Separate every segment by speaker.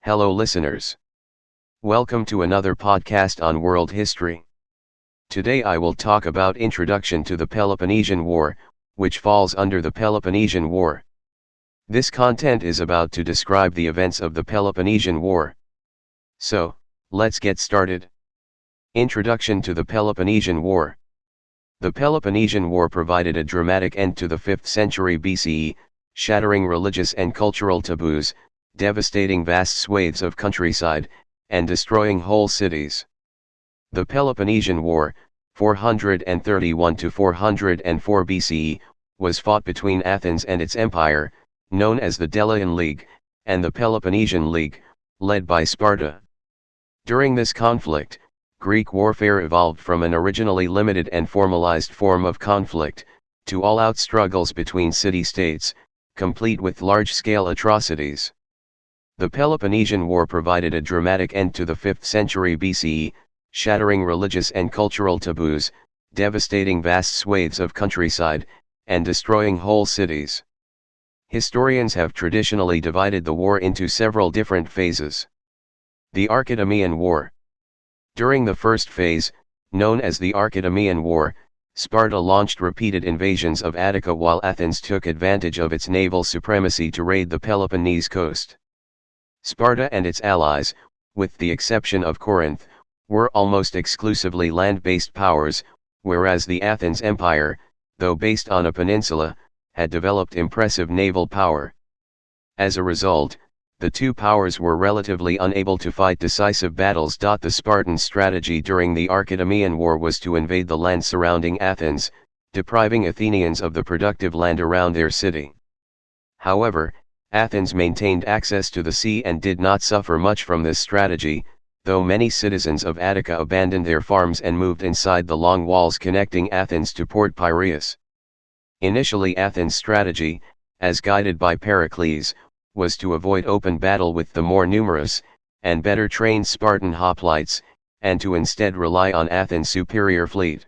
Speaker 1: Hello listeners. Welcome to another podcast on world history. Today I will talk about Introduction to the Peloponnesian War, which falls under the Peloponnesian War. This content is about to describe the events of the Peloponnesian War. So, let's get started. Introduction to the Peloponnesian War. The Peloponnesian War provided a dramatic end to the 5th century BCE, shattering religious and cultural taboos, devastating vast swathes of countryside, and destroying whole cities. The Peloponnesian War, 431 to 404 BCE, was fought between Athens and its empire, known as the Delian League, and the Peloponnesian League, led by Sparta. During this conflict, Greek warfare evolved from an originally limited and formalized form of conflict, to all-out struggles between city-states, complete with large-scale atrocities. The Peloponnesian War provided a dramatic end to the 5th century BCE, shattering religious and cultural taboos, devastating vast swathes of countryside, and destroying whole cities. Historians have traditionally divided the war into several different phases. The Archidamean War. During the first phase, known as the Archidamean War, Sparta launched repeated invasions of Attica while Athens took advantage of its naval supremacy to raid the Peloponnese coast. Sparta and its allies, with the exception of Corinth, were almost exclusively land-based powers, whereas the Athens Empire, though based on a peninsula, had developed impressive naval power. As a result, the two powers were relatively unable to fight decisive battles. The Spartan strategy during the Archidamean War was to invade the land surrounding Athens, depriving Athenians of the productive land around their city. However, Athens maintained access to the sea and did not suffer much from this strategy, though many citizens of Attica abandoned their farms and moved inside the long walls connecting Athens to Port Piraeus. Initially, Athens' strategy, as guided by Pericles, was to avoid open battle with the more numerous, and better trained Spartan hoplites, and to instead rely on Athens' superior fleet.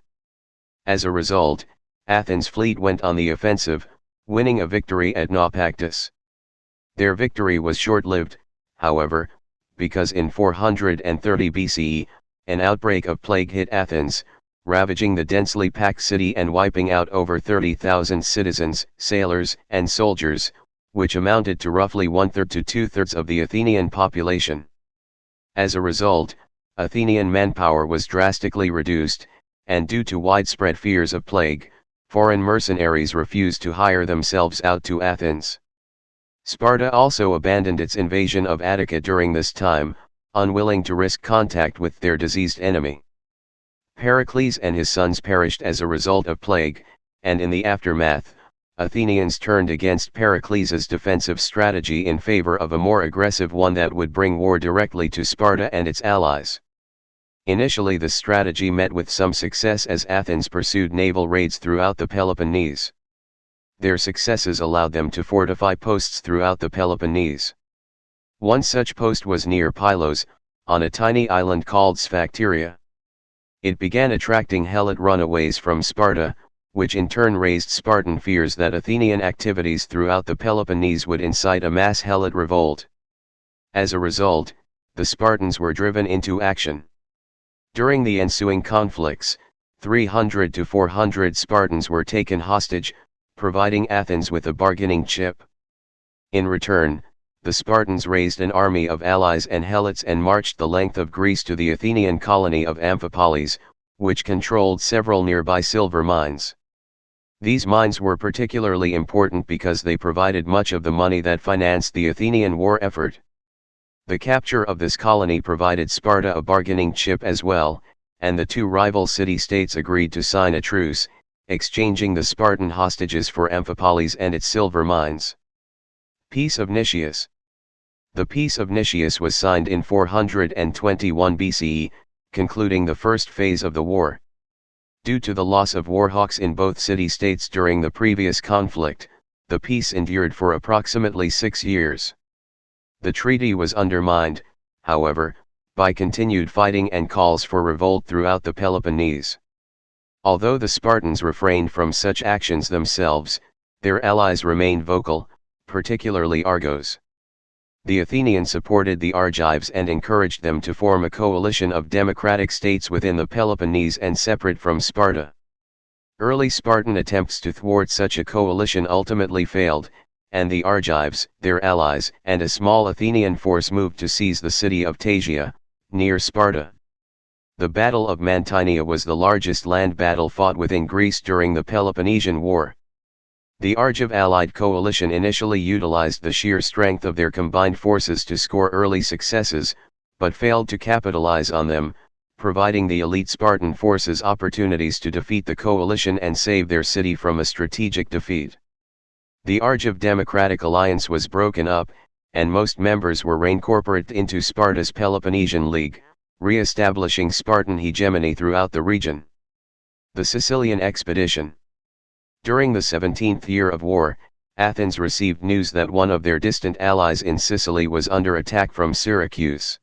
Speaker 1: As a result, Athens' fleet went on the offensive, winning a victory at Naupactus. Their victory was short-lived, however, because in 430 BCE, an outbreak of plague hit Athens, ravaging the densely packed city and wiping out over 30,000 citizens, sailors, and soldiers, which amounted to roughly 1/3 to 2/3 of the Athenian population. As a result, Athenian manpower was drastically reduced, and due to widespread fears of plague, foreign mercenaries refused to hire themselves out to Athens. Sparta also abandoned its invasion of Attica during this time, unwilling to risk contact with their diseased enemy. Pericles and his sons perished as a result of plague, and in the aftermath, Athenians turned against Pericles' defensive strategy in favor of a more aggressive one that would bring war directly to Sparta and its allies. Initially, the strategy met with some success as Athens pursued naval raids throughout the Peloponnese. Their successes allowed them to fortify posts throughout the Peloponnese. One such post was near Pylos, on a tiny island called Sphacteria. It began attracting Helot runaways from Sparta, which in turn raised Spartan fears that Athenian activities throughout the Peloponnese would incite a mass Helot revolt. As a result, the Spartans were driven into action. During the ensuing conflicts, 300 to 400 Spartans were taken hostage, providing Athens with a bargaining chip. In return, the Spartans raised an army of allies and Helots and marched the length of Greece to the Athenian colony of Amphipolis, which controlled several nearby silver mines. These mines were particularly important because they provided much of the money that financed the Athenian war effort. The capture of this colony provided Sparta a bargaining chip as well, and the two rival city-states agreed to sign a truce, exchanging the Spartan hostages for Amphipolis and its silver mines. Peace of Nicias. The Peace of Nicias was signed in 421 BCE, concluding the first phase of the war. Due to the loss of warhawks in both city-states during the previous conflict, the peace endured for approximately 6 years. The treaty was undermined, however, by continued fighting and calls for revolt throughout the Peloponnese. Although the Spartans refrained from such actions themselves, their allies remained vocal, particularly Argos. The Athenians supported the Argives and encouraged them to form a coalition of democratic states within the Peloponnese and separate from Sparta. Early Spartan attempts to thwart such a coalition ultimately failed, and the Argives, their allies, and a small Athenian force moved to seize the city of Tasia, near Sparta. The Battle of Mantinea was the largest land battle fought within Greece during the Peloponnesian War. The Argive allied coalition initially utilized the sheer strength of their combined forces to score early successes, but failed to capitalize on them, providing the elite Spartan forces opportunities to defeat the coalition and save their city from a strategic defeat. The Argive Democratic Alliance was broken up, and most members were reincorporated into Sparta's Peloponnesian League, re-establishing Spartan hegemony throughout the region. The Sicilian Expedition. During the 17th year of war, Athens received news that one of their distant allies in Sicily was under attack from Syracuse.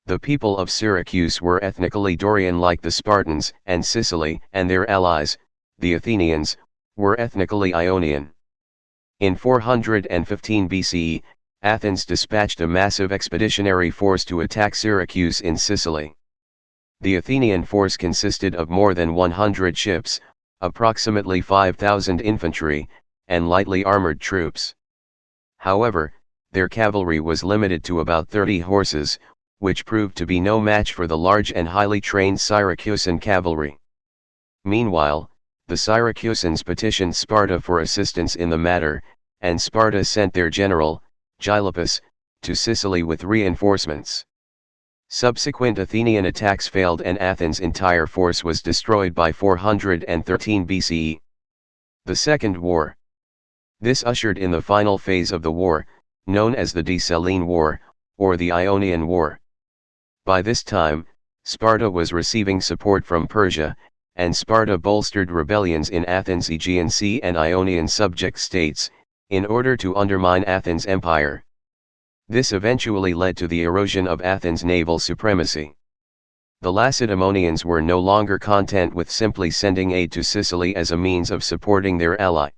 Speaker 1: The people of Syracuse were ethnically Dorian like the Spartans, and Sicily and their allies, the Athenians, were ethnically Ionian. In 415 BCE, Athens dispatched a massive expeditionary force to attack Syracuse in Sicily. The Athenian force consisted of more than 100 ships, approximately 5,000 infantry, and lightly armored troops. However, their cavalry was limited to about 30 horses, which proved to be no match for the large and highly trained Syracusan cavalry. Meanwhile, the Syracusans petitioned Sparta for assistance in the matter, and Sparta sent their general, Gylippus, to Sicily with reinforcements. Subsequent Athenian attacks failed and Athens' entire force was destroyed by 413 BCE. The Second War. This ushered in the final phase of the war, known as the Decelean War, or the Ionian War. By this time, Sparta was receiving support from Persia, and Sparta bolstered rebellions in Athens' Aegean Sea and Ionian subject states, in order to undermine Athens' empire. This eventually led to the erosion of Athens' naval supremacy. The Lacedaemonians were no longer content with simply sending aid to Sicily as a means of supporting their ally.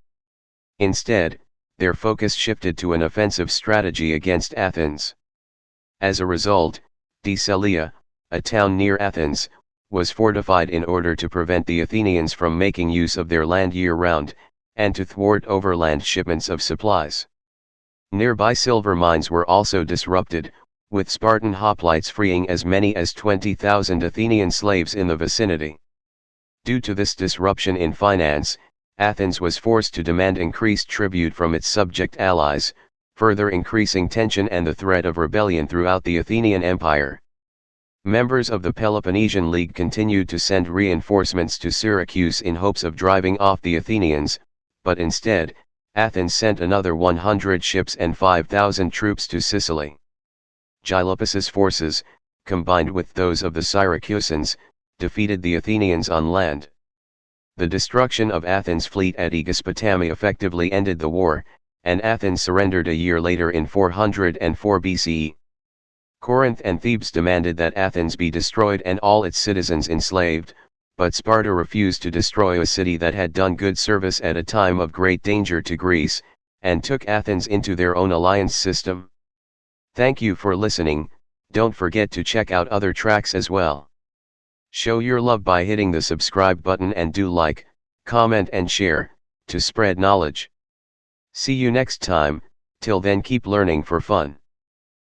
Speaker 1: Instead, their focus shifted to an offensive strategy against Athens. As a result, Decelia, a town near Athens, was fortified in order to prevent the Athenians from making use of their land year-round, and to thwart overland shipments of supplies. Nearby silver mines were also disrupted, with Spartan hoplites freeing as many as 20,000 Athenian slaves in the vicinity. Due to this disruption in finance, Athens was forced to demand increased tribute from its subject allies, further increasing tension and the threat of rebellion throughout the Athenian Empire. Members of the Peloponnesian League continued to send reinforcements to Syracuse in hopes of driving off the Athenians, but instead, Athens sent another 100 ships and 5,000 troops to Sicily. Gylippus's forces, combined with those of the Syracusans, defeated the Athenians on land. The destruction of Athens' fleet at Aegospotami effectively ended the war, and Athens surrendered a year later in 404 BCE. Corinth and Thebes demanded that Athens be destroyed and all its citizens enslaved, but Sparta refused to destroy a city that had done good service at a time of great danger to Greece, and took Athens into their own alliance system. Thank you for listening. Don't forget to check out other tracks as well. Show your love by hitting the subscribe button and do like, comment and share, to spread knowledge. See you next time. Till then keep learning for fun.